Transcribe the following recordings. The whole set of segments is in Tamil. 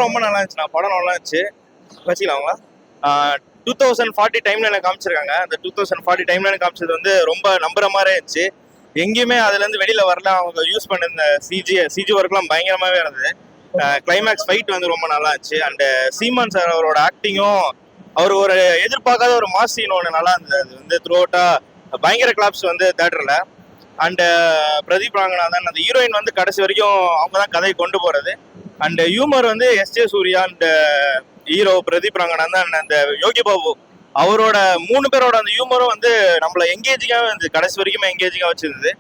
ரொம்ப நல்லா இருந்துச்சுண்ணா. படம் நல்லா இருந்துச்சு. வச்சுக்கலாங்களா? 2040 டைம்ல எனக்கு காமிச்சிருக்காங்க. அந்த 2040 டைம்ல எனக்கு காமிச்சது வந்து ரொம்ப நம்புற மாதிரி இருந்துச்சு. எங்கேயுமே அதுல இருந்து வெளியில வரல. அவங்க யூஸ் பண்ண இந்த சிஜி ஒர்க்லாம் பயங்கரமாவே இருந்தது. கிளைமேக்ஸ் ஃபைட் வந்து ரொம்ப நல்லா இருந்துச்சு. அண்ட் சீமான் சார் அவரோட ஆக்டிங்கும், அவர் ஒரு எதிர்பார்க்காத ஒரு மாஸ் சீன் ஒன்று நல்லா இருந்தது. அது வந்து த்ரூ அவுட்டா பயங்கர கிளாப்ஸ் வந்து தேட்டர்ல. அண்ட் பிரதீப் ரங்கநாதன் அந்த ஹீரோயின் வந்து கடைசி வரைக்கும் அவங்க தான் கதையை கொண்டு போறது. அண்ட் ஹியூமர் வந்து SJ Suryah and hero Pradeep Ranganathan அந்த யோகி பாபு அவரோட 3 பேரோட அந்த ஹியூமரும் வந்து நம்மள எங்கேஜிங்காக இருந்தது. கடைசி வரைக்குமே எங்கேஜிங்காக வச்சிருந்தது.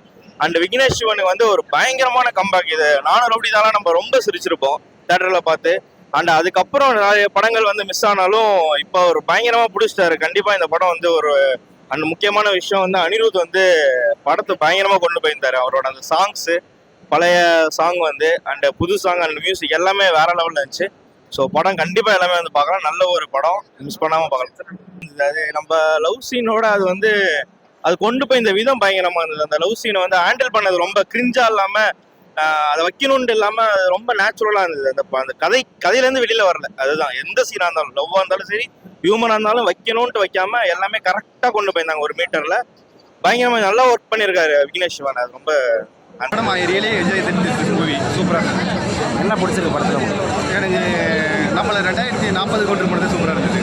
அண்ட் விக்னேஷ் சிவனுக்கு வந்து ஒரு பயங்கரமான கம்பேக். இது நானும் ரவுடி தான் நம்ம ரொம்ப சிரிச்சிருப்போம் தேட்டர்ல பார்த்து. அண்ட் அதுக்கப்புறம் நிறைய படங்கள் வந்து மிஸ் ஆனாலும் இப்போ ஒரு பயங்கரமா பிடிச்சிட்டாரு. கண்டிப்பா இந்த படம் வந்து ஒரு அண்ட் முக்கியமான விஷயம் வந்து அனிருத் வந்து படத்தை பயங்கரமா கொண்டு போயிருந்தாரு. அவரோட அந்த சாங்ஸ், பழைய சாங் வந்து அண்ட் புது சாங் அண்ட் மியூசிக் எல்லாமே வேற லெவல்ல இருந்துச்சு. ஸோ படம் கண்டிப்பா எல்லாமே வந்து பார்க்கலாம். நல்ல ஒரு படம், மிஸ் பண்ணாம பார்க்கலாம். அது நம்ம லவ் சீனோட அது வந்து அது கொண்டு போய் இந்த விதம் பயங்கரமா இருந்தது. அந்த லவ் சீனை வந்து ஹேண்டில் பண்ணது ரொம்ப கிரிஞ்சா இல்லாம அதை வைக்கணும்னு இல்லாம ரொம்ப நேச்சுரலா இருந்தது. அந்த கதையிலேருந்து வெளியில வரல. அதுதான் எந்த சீனா இருந்தாலும், லவ்வா இருந்தாலும் சரி, ஹியூமனா இருந்தாலும் வைக்கணும்ட்டு வைக்காம எல்லாமே கரெக்டா கொண்டு போயிருந்தாங்க. ஒரு மீட்டர்ல பயங்கரமா நல்லா ஒர்க் பண்ணியிருக்காரு விக்னேஷ் சிவன். அது ரொம்ப சூப்பராக என்ன பிடிச்சிருக்கு படத்தில்? எனக்கு நம்மளை 2040 கொண்டு போனது சூப்பராக இருந்தது.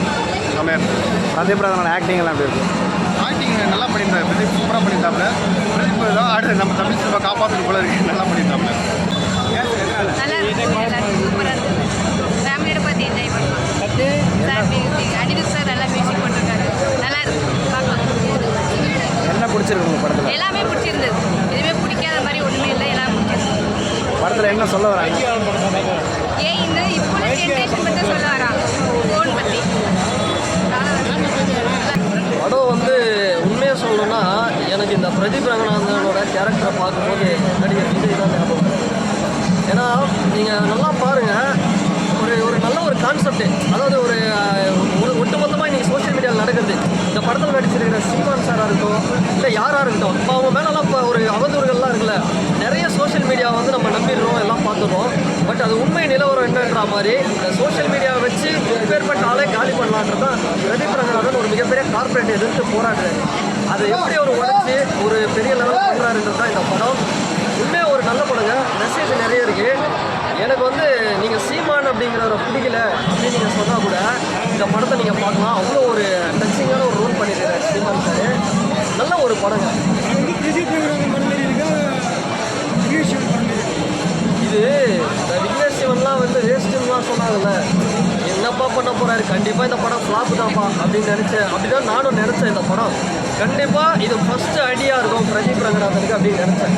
செம்மையாக இருந்தது. பிரதீப் ரங்கநாதன் ஆக்டிங் எல்லாம் எப்படி இருக்கும்? ஆக்டிங் நல்லா பண்ணியிருந்தாரு. பிரதீப் சூப்பராக பண்ணியிருந்தாப்புல. பிரதீப் தான் அடுத்து நம்ம தமிழ் சினிமா காப்பாற்றுறது போல இருக்கு. நல்லா பண்ணியிருந்தாப்புல. ஃபேமிலியோட பார்த்து என்ஜாய் பண்ணலாம். அனிருத் சார் நல்லா மியூசிக் போட்டிருக்காரு. நல்லா இருக்கு, பார்க்கலாம். என்ன பிடிச்சிருக்கு உங்கள் படத்தில்? எல்லாமே பிடிச்சிருந்தது. எதுவுமே பிடிக்காத மாதிரி ஒன்றுமே இல்லை, எல்லாம் பிடிச்சிருந்தது. படத்தில் என்ன சொல்ல வராங்க? ஏன் இந்த இப்போ ஜென்ரேஷன் பற்றி சொல்ல வராங்க, ஃபோன் பற்றி. படம் வந்து உண்மையாக சொல்லணும்னா எனக்கு இந்த பிரதீப் ரங்கநாதனோட கேரக்டரை பார்க்கும்போது நடிகர் விஜய் தான் ஞாபகம். ஏன்னா நீங்கள் நல்லா பாருங்கள், ஒரு நல்ல ஒரு கான்செப்ட். அதாவது ஒரு ஒட்டுமொத்தமாக இன்றைக்கி சோஷியல் மீடியாவில் நடக்குது. இந்த படத்தில் நடிச்சிருக்கிற சீமான் சாராக இருக்கட்டும், இல்லை யாராக இருக்கட்டும், இப்போ அவங்க மேலெல்லாம் இப்போ ஒரு அவதூறுகள்லாம் இருக்குல்ல. நிறைய சோஷியல் மீடியாவை வந்து நம்ம நம்பிடுறோம், எல்லாம் பார்த்துடுறோம். பட் அது உண்மை நிலவரம் என்னன்ற மாதிரி இந்த சோஷியல் மீடியாவை வச்சு எப்பேற்பட்ட ஆளே காலி பண்ணலான்றது தான் பிரதீப் ரங்கநாதன் ஒரு மிகப்பெரிய கார்பரேட் எதிர்த்து போராடுறாரு. அதை எப்படி ஒரு உடச்சி ஒரு பெரிய லெவல் பண்ணுறாருன்றது தான் இந்த படம். உண்மையாக ஒரு நல்ல படங்க. மெசேஜ் நிறைய இருக்குது. எனக்கு வந்து நீங்கள் சீமான் அப்படிங்கிறவரை பிடிக்கல அப்படின்னு நீங்கள் சொன்னால் கூட இந்த படத்தை நீங்கள் பார்க்கலாம். அவ்வளோ ஒரு டச்சிங்கான ஒரு ரோல் பண்ணியிருக்காரு சீமான் சார். நல்ல ஒரு படங்க இது. விக்னேஷ் சிவன்லாம் வந்து வேஸ்ட்டுலாம் சொன்னாங்கல்ல, என்னப்பா பண்ண போகிறாரு, கண்டிப்பாக இந்த படம் ஃப்ளாப் தான்ப்பா அப்படின்னு நினச்சேன். அப்படி தான் நானும் நினச்சேன். இந்த படம் கண்டிப்பாக இது ஃபஸ்ட்டு ஐடியா இருக்கும் பிரதீப் ரங்கநாதனுக்கு அப்படின்னு நினச்சேன்.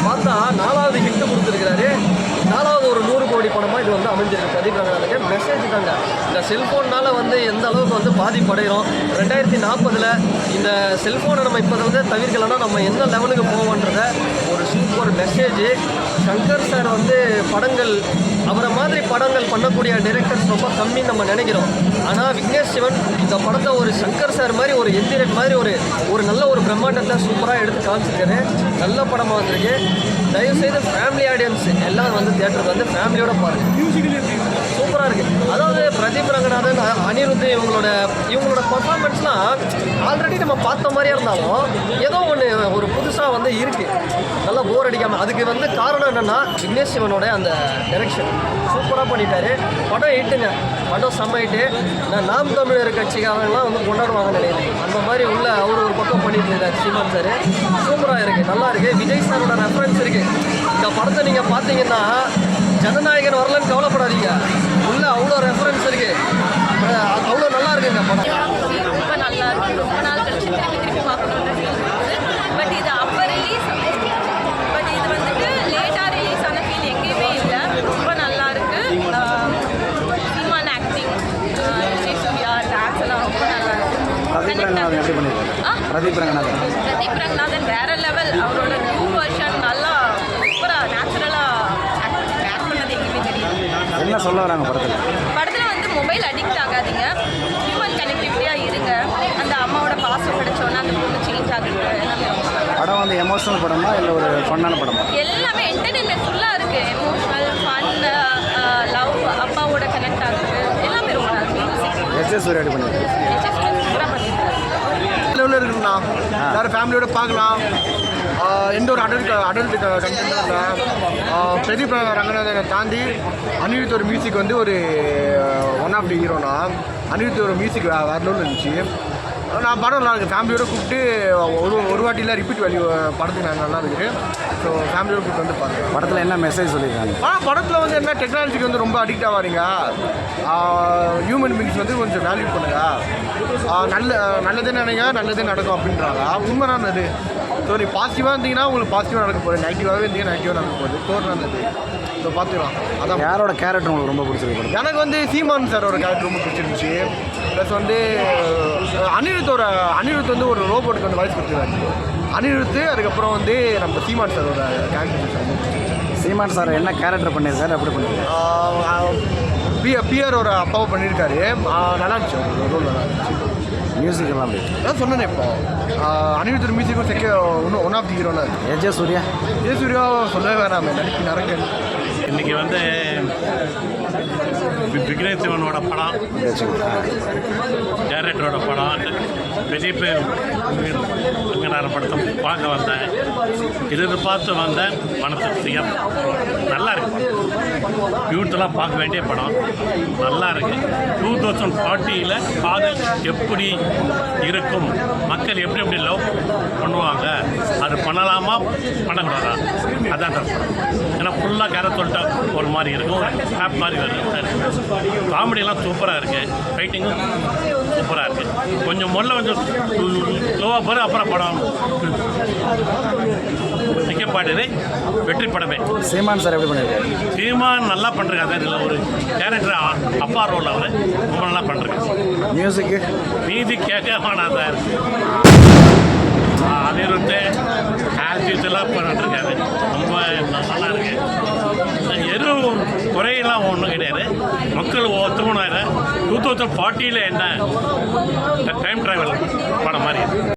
பார்த்தா 4வது ஹிட்டு கொடுத்துருக்கிறாரு. 4வது ஒரு 100 கோடி படமாக இது வந்து அமைஞ்சிருக்கு பிரதீப் ரங்கநாதனுக்கு. மெசேஜ் தாங்க. இந்த செல்ஃபோனால் வந்து எந்த அளவுக்கு வந்து பாதிப்படைகிறோம், 2040 இந்த செல்ஃபோனை நம்ம இப்போ வந்து தவிர்க்கலைன்னா நம்ம எந்த லெவலுக்கு போவோன்றத ஒரு சூப்பர் மெசேஜ். சங்கர் சார் வந்து படங்கள் அவரை மாதிரி படங்கள் பண்ணக்கூடிய டைரக்டர்ஸ் ரொம்ப கம்மின்னு நம்ம நினைக்கிறோம். ஆனால் விக்னேஷ் சிவன் இந்த படத்தை ஒரு சங்கர் சார் மாதிரி ஒரு எந்திரன் மாதிரி ஒரு நல்ல ஒரு பிரம்மாண்டத்தை சூப்பராக எடுத்து காமிச்சிருக்காரு. நல்ல படமாக வந்திருக்கு. தயவுசெய்து ஃபேமிலி ஆடியன்ஸ் எல்லாம் வந்து தியேட்டருக்கு வந்து ஃபேமிலியோட பாருங்கள். சூப்பராக இருக்குது. அதாவது பிரதீப் ரங்கநாதன், அனிருத் இவங்களோட பர்ஃபார்மன்ஸ்லாம் ஆல்ரெடி நம்ம பார்த்த மாதிரியே இருந்தாலும் ஏதோ ஒன்று ஒரு புதுசாக வந்து இருக்குது. நல்லா போர் அடிக்காமல். அதுக்கு வந்து காரணம் என்னென்னா விக்னேஷ் சிவனோட அந்த டைரக்ஷன் சூப்பராக பண்ணிட்டாரு. படம் ஹிட்டுங்க. படம் செம்ம ஹிட்டு. நாம் தமிழர் கட்சிக்காரங்களாம் வந்து கொண்டாடுவாங்கன்னு நினைக்கிறேன். அந்த மாதிரி உள்ள அவர் ஒரு பக்கம் பண்ணிட்டு இருக்காரு சீமான் சார். சூப்பராக இருக்குது, நல்லா இருக்குது. விஜய் சாரோட ரெஃபரன்ஸ் இருக்குது. இந்த படத்தை நீங்கள் பார்த்தீங்கன்னா ஜனநாயகன் வரலன்னு கவலைப்படாதீங்க. உள்ள அவ்வளோ ரெஃபரன்ஸ் இருக்குது. அவ்வளோ நல்லா இருக்குங்க படம். ரொம்ப நல்லா இருக்கு. ரொம்ப நாள் கழிச்சு திருப்பி பார்க்கணுன்ற ஃபீல் இருக்குது. பட் இது அப்போ ரிலீஸ், பட் இது வந்துட்டு லேட்டாக ரிலீஸ் ஆன ஃபீல் எங்கேயுமே இல்லை. ரொம்ப நல்லா இருக்கு. சீமான் ஆக்டிங், விஜய் சூர்யா டான்ஸ் எல்லாம் ரொம்ப நல்லா இருக்கு. பிரதீப் ரங்கநாதன் வேற லெவல். அவரோட நியூ வெர்ஷன் நல்லா சூப்பராக நேச்சுரலாக ஆக்ட் பண்ணது எங்கேயுமே தெரியும். என்ன சொல்ல வராங்க படத்தில் வந்து மொபைல் அடிக்ட் ஆகாதீங்க, ஹியூமன் கனெக்டிவிட்டியாக இருங்க. அந்த அம்மாவோட பாசம் கிடைச்சோன்னா அந்த பொண்ணு சேஞ்ச் ஆகுது. எல்லாமே படம் வந்து எமோஷனல் படமா இல்லை ஒரு ஃபன்னான படமா? எல்லாமே என்டர்டெயின்மெண்ட் ஃபுல்லாக இருக்குது. எமோஷனல், ஃபன், லவ், அப்பாவோட கனெக்ட் சூர்யா எப்படி பண்ணியிருக்காரு? சூப்பராக பண்ணியிருக்காரு. லெவலில் இருக்குண்ணா எல்லாரும் ஃபேமிலியோட பார்க்கலாம். எந்த ஒரு அடல்ட் கண்டென்ட்டும் இல்லை. பிரதீப் ரங்கநாதனை தாண்டி அனிருத் ஒரு மியூசிக் வந்து ஒரு ஒன் ஆஃப் தி ஹீரோனா. அனிருத் ஒரு மியூசிக் வேறு லெவலில் இருந்துச்சு. நான் படம் நல்லா இருக்குது. ஃபேமிலியோட கூப்பிட்டு ஒரு வாட்டியில் ரிப்பீட் வேல்யூ படத்துக்கு நான் நல்லா இருக்குது. ஸோ ஃபேமிலியோட கூப்பிட்டு வந்து பாருங்கள். படத்தில் என்ன மெசேஜ் சொல்லியிருக்காங்க? படத்தில் வந்து என்ன டெக்னாலஜிக்கு வந்து ரொம்ப அடிக்ட் ஆகாதீங்க. ஹியூமன் பீங்ஸ் வந்து கொஞ்சம் வேல்யூ பண்ணுங்க. நல்லதே நினைங்க, நல்லதே நடக்கும் அப்படின்றாங்க. உண்மைதானது. ஸோ நீ பாசிட்டிவாக இருந்தீங்கன்னா உங்களுக்கு பாசிட்டிவாக நடக்க போகுது, நெகட்டிவாகவே இருந்தீங்கன்னா நெகட்டிவாக நடக்க போகுது. தோணுனது ஸோ பார்த்துக்கலாம். அதான் யாரோட கேரக்டர் உங்களுக்கு ரொம்ப பிடிச்சிருக்கு? எனக்கு வந்து சீமான் சாரோட கேரக்டர் ரொம்ப பிடிச்சிருந்துச்சு. ப்ளஸ் வந்து அனிருத் வந்து ஒரு ரோபோட்டுக்கு வந்து வாய்ஸ் கொடுத்துருக்காரு. அனிருத் அதுக்கப்புறம் வந்து நம்ம சீமான் சாரோட கேரக்டர். சீமான் சார் என்ன கேரக்டர் பண்ணியிருக்காரு? எப்படி பண்ணியிருக்காரு? பிஆரோட அப்பாவை பண்ணியிருக்காரு. நல்லா இருந்துச்சு அவரோட ரோல். நல்லா இருந்துச்சு. மியூசிக் எல்லாம் அப்படி நான் சொன்னேன். இப்போ அனிருத்தர் மியூசிக்கும் ஒன் ஆஃப் தி ஹீரோனா இருக்குது. ஏஜே சூர்யா சொல்லவே வேணாமே, நடிப்பு நரக்கன். இன்றைக்கி வந்து விக்னேஷ் சிவனோட படம், டேரக்டரோட படம், பிரதீப் ரங்கநாதன் படத்தை பார்க்க வந்தேன். பார்த்து வந்தேன். மனசு நல்லா இருக்கு. யூத்தெல்லாம் பார்க்க வேண்டிய படம். நல்லா இருக்கு. 2040 காதல் எப்படி இருக்கும், மக்கள் எப்படி எப்படி லவ் பண்ணுவாங்க, அது பண்ணலாமா பண்ணக்கூடாதா, அதான் படம். ஏன்னா ஃபுல்லாக கரை சொல்லிட்டா ஒரு மாதிரி இருக்கும், ஆப் மாதிரி வருது. காமெடியெல்லாம் சூப்பராக இருக்குது. ஃபைட்டிங்கும் சூப்பராக இருக்குது. கொஞ்சம் முதல்ல கொஞ்சம் ஸ்லோவாக போகிற அப்புறம் படம் நிற்கப்பாடுது. வெற்றி படமே. சீமான் சார் எப்படி பண்ணியிருக்காரு? சீமான் நல்லா பண்ணுறாங்க. அதில் ஒரு கேரக்டர் அப்பா ரோல் அவர் ரொம்ப நல்லா பண்ணுறாங்க. மியூசிக்கு மீதி கேட்க வேணாம் சார். அனிருத் ஆக்டிவ்ஸ்லாம் பண்ணிட்டுருக்காரு. ரொம்ப நல்லா இருக்கு. எதுவும் குறையெல்லாம் ஒன்றும் கிடையாது. மக்கள் ஒத்துக்கணும். 2040 என்ன டைம் ட்ராவல் படம் மாதிரி.